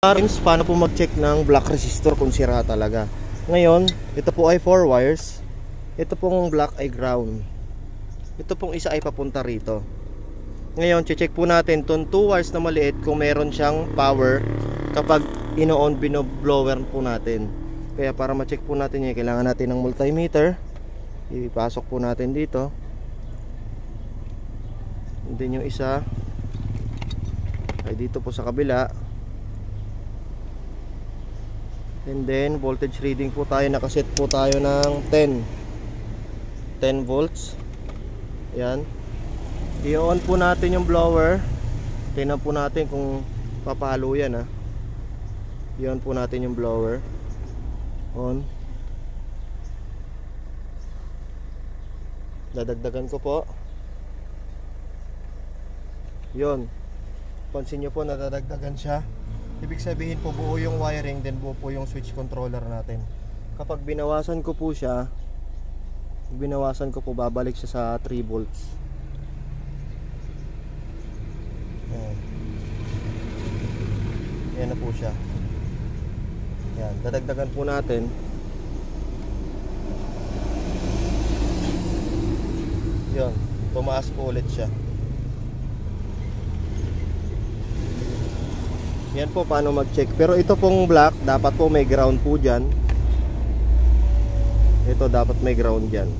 Paano po mag-check ng black resistor kung sira talaga? Ngayon, ito po ay 4 wires. Ito pong black ay ground. Ito pong isa ay papunta rito. Ngayon, check po natin itong 2 wires na maliit kung meron siyang power kapag ino-on binoblower po natin. Kaya para ma-check po natin yun, kailangan natin ng multimeter. Ipasok po natin dito. And then yung isa ay dito po sa kabila. And then voltage reading po tayo, nakaset po tayo ng 10 volts. Yan. I-on po natin yung blower. Tingnan po natin kung papalo yan, ha. I-on po natin yung blower. On. Dadagdagan ko po. Yun. Pansin nyo po, nadadagdagan siya. Ibig sabihin po buo yung wiring, then buo po yung switch controller natin. Kapag binawasan ko po siya, babalik siya sa 3 volts. Yan na po siya. Yan, dadagdagan po natin. Yun, tumaas po ulit siya. Yan po paano mag-check. Pero ito pong black, dapat po may ground po dyan. Ito dapat may ground dyan.